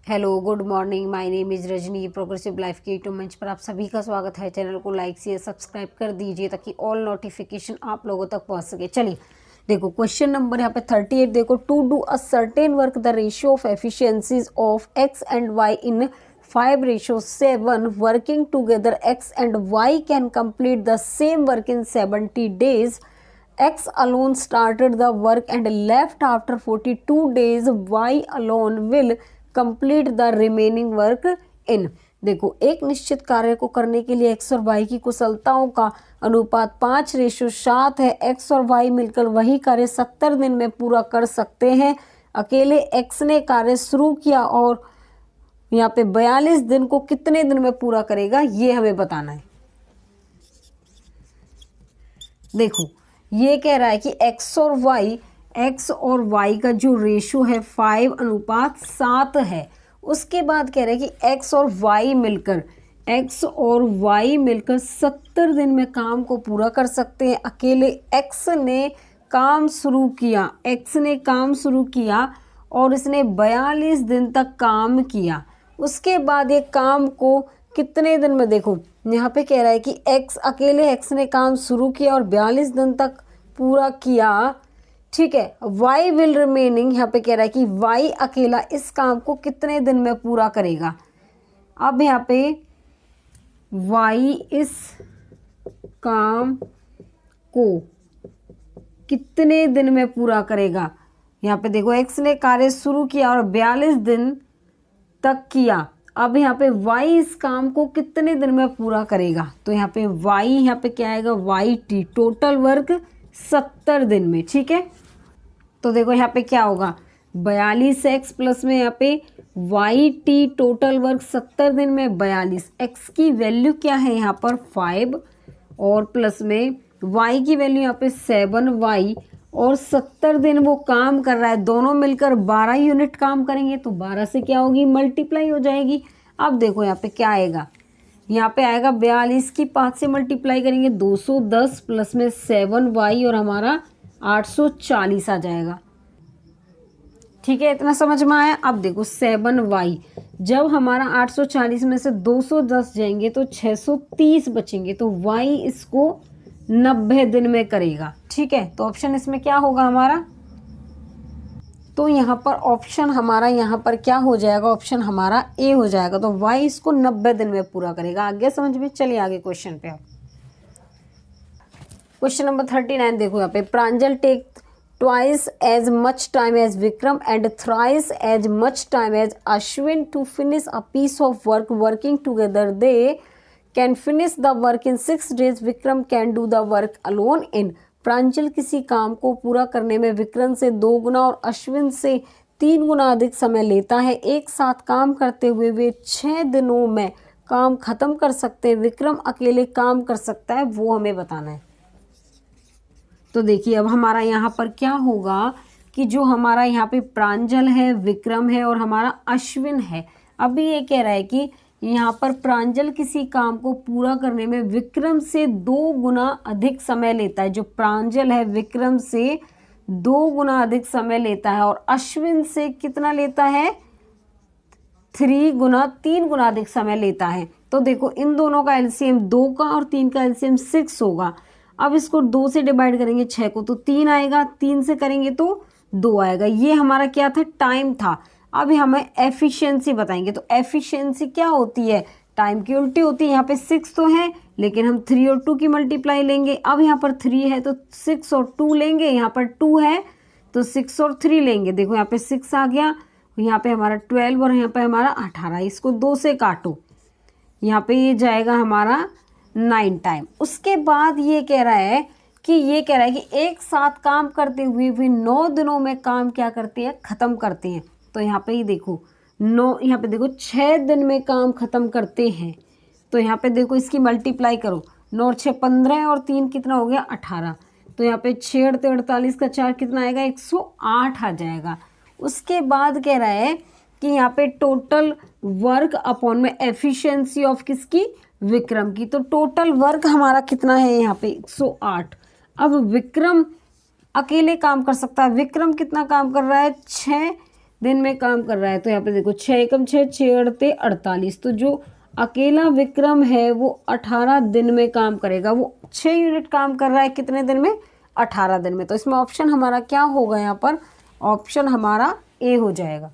Hello good morning, my name is Rajni. Progressive life के YouTube मंच पर आप सभी का स्वागत है। चैनल को लाइक शेयर सब्सक्राइब कर दीजिए ताकि ऑल नोटिफिकेशन आप लोगों तक पहुंच सके। चलिए देखो क्वेश्चन नंबर यहाँ पे 38 देखो, to do a certain work the ratio of efficiencies of x and y in 5:7 working together x and y can complete the same work in 70 days. X alone started the work and left after 42 days. Y alone will complete the remaining work in। देखो एक निश्चित कार्य को करने के लिए x और y की कुशलताओं का अनुपात 5:7 है। x और y मिलकर वही कार्य 70 दिन में पूरा कर सकते हैं। अकेले x ने कार्य शुरू किया और यहाँ पे 42 दिन को कितने दिन में पूरा करेगा ये हमें बताना है। देखो ये कह रहा है कि x और y का जो रेशो है 5:7 है। उसके बाद कह रहा है कि x और y मिलकर 70 दिन में काम को पूरा कर सकते हैं। अकेले x ने काम शुरू किया और इसने 42 दिन तक काम किया। उसके बाद ये काम को कितने दिन में, देखो यहाँ पे कह रहा है कि अकेले x ने काम शुरू किया और 42 दिन तक पूरा किया, ठीक है। y विल रिमेनिंग, यहाँ पे कह रहा है कि y अकेला इस काम को कितने दिन में पूरा करेगा। अब यहाँ पे y इस काम को कितने दिन में पूरा करेगा। यहाँ पे देखो x ने कार्य शुरू किया और 42 दिन तक किया। अब यहाँ पे y इस काम को कितने दिन में पूरा करेगा, तो यहाँ पे y यहाँ पे क्या आएगा, YT टोटल वर्क 70 दिन में, ठीक है। तो देखो यहाँ पे क्या होगा, 42x प्लस में यहाँ पे YT टोटल वर्क 70 दिन में 42। x की वैल्यू क्या है यहाँ पर 5 और प्लस में y की वैल्यू यहाँ पे 7y और 70 दिन वो काम कर रहा है। दोनों मिलकर 12 यूनिट काम करेंगे तो 12 से क्या होगी, मल्टीप्लाई हो जाएगी। अब देखो यहाँ पे क्या आएगा, यहाँ पे आएगा 42 की 5 से मल्टीप्लाई करेंगे 210 प्लस में 7y और हमारा 840 आ जाएगा, ठीक है। इतना समझ में आया। अब देखो 7y, जब हमारा 840 में से 210 जाएंगे तो 630 बचेंगे, तो y इसको 90 दिन में करेगा, ठीक है। तो ऑप्शन इसमें क्या होगा हमारा, तो यहाँ पर ऑप्शन हमारा यहाँ पर क्या हो जाएगा, ऑप्शन हमारा ए हो जाएगा। तो y इसको 90 दिन में पूरा करेगा। आगे समझ में, चलिए आगे क्वेश्चन पे। क्वेश्चन नंबर 39 देखो यहाँ पे, Pranjal take twice as much time as Vikram and thrice as much time as Ashwin to finish a piece of work. Working together they can finish the work in 6 days। Vikram can do the work alone in. Pranjal किसी काम को पूरा करने में विक्रम से 2 गुना और अश्विन से 3 गुना अधिक समय लेता है। एक साथ काम करते हुए वे 6 दिनों में काम खत्म कर सकते हैं। विक्रम अकेले काम कर सकता है, वो हमें बताना है। तो देखिए अब हमारा यहाँ पर क्या होगा कि जो हमारा यहाँ पे प्रांजल है, विक्रम है और हमारा अश्विन है। अभी ये कह रहा है कि यहाँ पर प्रांजल किसी काम को पूरा करने में विक्रम से 2 गुना अधिक समय लेता है। जो प्रांजल है विक्रम से 2 गुना अधिक समय लेता है और अश्विन से कितना लेता है, 3 गुना अधिक समय लेता है। तो देखो इन दोनों का एलसीएम 2 का और 3 का एलसीएम 6 होगा। अब इसको 2 से डिवाइड करेंगे 6 को तो 3 आएगा, 3 से करेंगे तो 2 आएगा। ये हमारा क्या था, टाइम था। अब हमें एफिशिएंसी बताएंगे। तो एफिशिएंसी क्या होती है, टाइम की उल्टी होती है। यहाँ पे 6 तो है लेकिन हम 3 और 2 की मल्टीप्लाई लेंगे। अब यहाँ पर 3 है तो 6 और 2 लेंगे, यहाँ पर 2 है तो 6 और 3 लेंगे। देखो यहाँ पे 6 आ गया, यहाँ पे हमारा 12 और यहाँ पे हमारा 18। इसको 2 से काटो, यहाँ पे ये जाएगा हमारा 9 टाइम। उसके बाद ये कह रहा है कि एक साथ काम करते हुए भी 9 दिनों में काम क्या करते हैं, खत्म करते हैं। तो यहाँ पे ही देखो 9, यहाँ पे देखो 6 दिन में काम खत्म करते हैं। तो यहाँ पे देखो इसकी मल्टीप्लाई करो, 9 और 6 15 और 3 कितना हो गया 18। तो यहाँ पे 6 और 48 का 4 कितना आएगा, 108 आ जाएगा। उसके बाद कह रहा है कि यहाँ पे टोटल वर्क अपॉन में एफिशिएंसी ऑफ किसकी, विक्रम की। तो टोटल वर्क हमारा कितना है यहाँ पे 108। अब विक्रम अकेले काम कर सकता है, विक्रम कितना काम कर रहा है, 6 दिन में काम कर रहा है। तो यहाँ पे देखो 6 एकम 6, 6 अड़ते 48। तो जो अकेला विक्रम है वो 18 दिन में काम करेगा। वो 6 यूनिट काम कर रहा है कितने दिन में? 18 दिन में। तो इसमें ऑप्शन हमारा क्या होगा? यहाँ पर ऑप्शन हमारा ए हो जाएगा।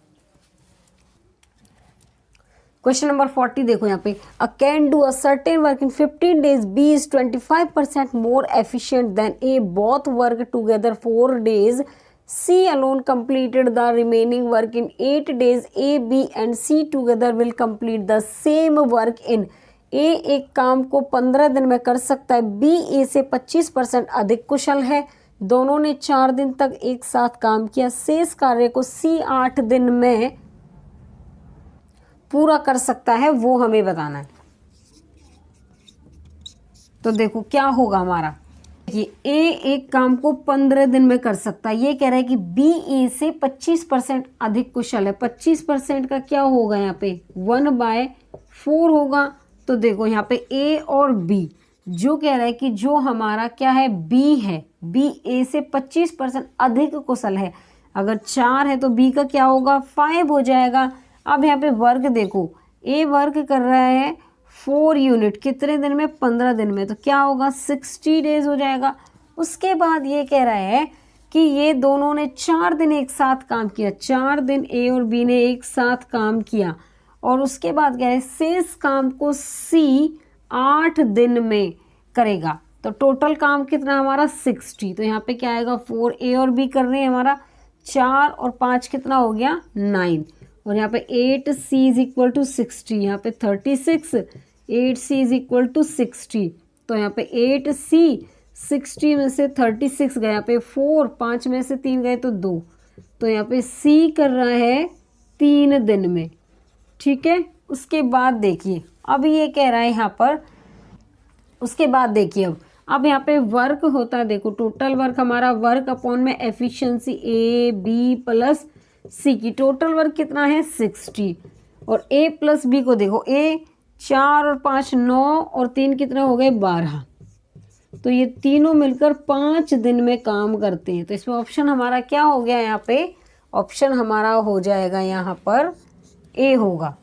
क्वेश्चन नंबर 40 देखो यहाँ पे, A can do a certain work in 15 days, B is 25% more efficient than A, both work together 4 days, C alone completed the remaining work in 8 days, A, B and C together will complete the same work in, A एक काम को 15 दिन में कर सकता है, B ए से 25% अधिक कुशल है, दोनों ने 4 दिन तक एक साथ काम किया, शेष कार्य को सी 8 दिन में पूरा कर सकता है, वो हमें बताना है। तो देखो क्या होगा हमारा, ये ए एक काम को 15 दिन में कर सकता है, ये कह रहा है कि बी ए से 25% अधिक कुशल है। 25% का क्या होगा यहाँ पे? 1/4 होगा। तो देखो यहाँ पे ए और बी, जो कह रहा है कि जो हमारा क्या है, बी है, बी ए से 25% अधिक कुशल है। अगर 4 है तो बी का क्या होगा? 5 हो जाएगा। अब यहाँ पे वर्क देखो, ए वर्क कर रहा है 4 यूनिट कितने दिन में? 15 दिन में। तो क्या होगा? 60 डेज हो जाएगा। उसके बाद ये कह रहा है कि ये दोनों ने 4 दिन एक साथ काम किया, 4 दिन ए और बी ने एक साथ काम किया, और उसके बाद क्या है, शेष काम को सी 8 दिन में करेगा। तो टोटल काम कितना हमारा? 60। तो यहाँ पे क्या आएगा? 4 ए और बी कर रहे हैं हमारा, 4 और 5 कितना हो गया? 9। और यहाँ पे 8c इज इक्वल टू 60, यहाँ पे 36, 8c इज इक्वल टू 60। तो यहाँ पे 8c 60 में से 36 गया, यहाँ पे 4, 5 में से 3 गए तो 2। तो यहाँ पे c कर रहा है 3 दिन में, ठीक है। उसके बाद देखिए, अब ये कह रहा है यहाँ पर, उसके बाद देखिए अब यहाँ पे वर्क होता है, देखो टोटल वर्क हमारा, वर्क अपॉन में एफिशिएंसी ए बी प्लस सी की, टोटल वर्क कितना है? 60। और ए प्लस बी को देखो, ए 4 और 5 9 और 3 कितने हो गए? 12। तो ये तीनों मिलकर 5 दिन में काम करते हैं। तो इसमें ऑप्शन हमारा क्या हो गया? यहाँ पे ऑप्शन हमारा हो जाएगा यहाँ पर ए होगा।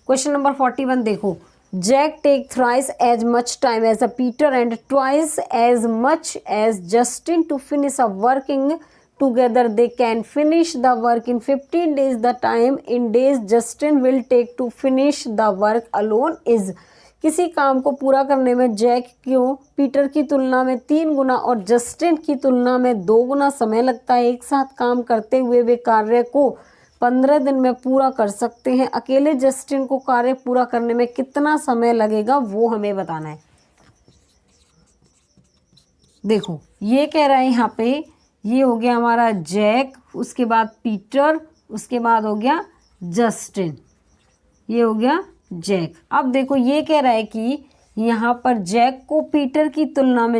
क्वेश्चन नंबर 41 देखो, Jack take thrice as much time as a Peter and twice as much as Justin to finish a working together they can finish the work in 15 days, the time in days Justin will take to finish the work alone is, किसी काम को पूरा करने में Jack क्यों Peter की तुलना में 3 गुना और जस्टिन की तुलना में 2 गुना समय लगता है। एक साथ काम करते हुए वे कार्य को 15 दिन में पूरा कर सकते हैं। अकेले जस्टिन को कार्य पूरा करने में कितना समय लगेगा, वो हमें बताना है। देखो ये कह रहा है यहाँ पे, ये हो गया हमारा जैक, उसके बाद पीटर, उसके बाद हो गया जस्टिन, ये हो गया जैक। अब देखो ये कह रहा है कि यहाँ पर जैक को पीटर की तुलना में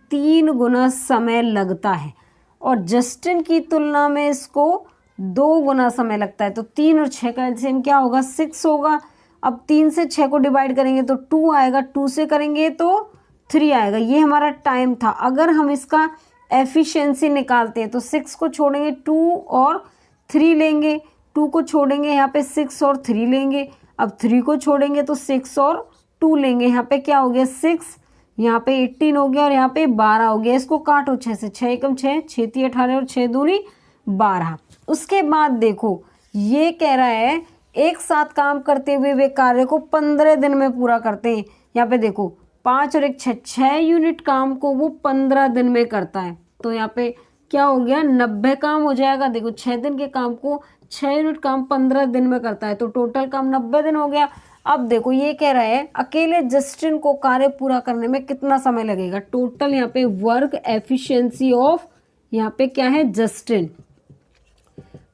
3 गुना समय लगता है, और जस्टिन की तुलना में इसको 2 गुना समय लगता है। तो 3 और 6 का एलसीएम क्या होगा? 6 होगा। अब 3 से 6 को डिवाइड करेंगे तो 2 आएगा, 2 से करेंगे तो 3 आएगा। ये हमारा टाइम था। अगर हम इसका एफिशिएंसी निकालते हैं तो 6 को छोड़ेंगे 2 और 3 लेंगे, 2 को छोड़ेंगे यहाँ पे 6 और 3 लेंगे, अब 3 को छोड़ेंगे तो 6 और 2 लेंगे। यहाँ पे क्या हो गया? 6, यहाँ पे 18 हो गया और यहाँ पे 12 हो गया। इसको काटो 6 से, 6 एकम 6, 6 × 3 = 18 और 6 दूनी 12। उसके बाद देखो ये कह रहा है एक साथ काम करते हुए वे कार्य को 15 दिन में पूरा करते हैं। यहाँ पे देखो 5 और 1 6 यूनिट काम को वो 15 दिन में करता है। तो यहाँ पे क्या हो गया? 90 काम हो जाएगा। देखो 6 दिन के काम को 6 यूनिट काम 15 दिन में करता है, तो टोटल काम 90 दिन हो गया। अब देखो ये कह रहा है अकेले जस्टिन को कार्य पूरा करने में कितना समय लगेगा। टोटल यहाँ पे वर्क एफिशिएंसी ऑफ, यहाँ पे क्या है? जस्टिन।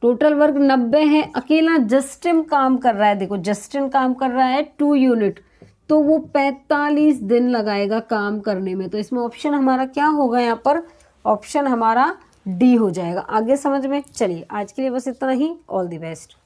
टोटल वर्क 90 है, अकेला जस्टिन काम कर रहा है, देखो जस्टिन काम कर रहा है 2 यूनिट, तो वो 45 दिन लगाएगा काम करने में। तो इसमें ऑप्शन हमारा क्या होगा? यहाँ पर ऑप्शन हमारा डी हो जाएगा। आगे समझ में? चलिए आज के लिए बस इतना ही। All the best.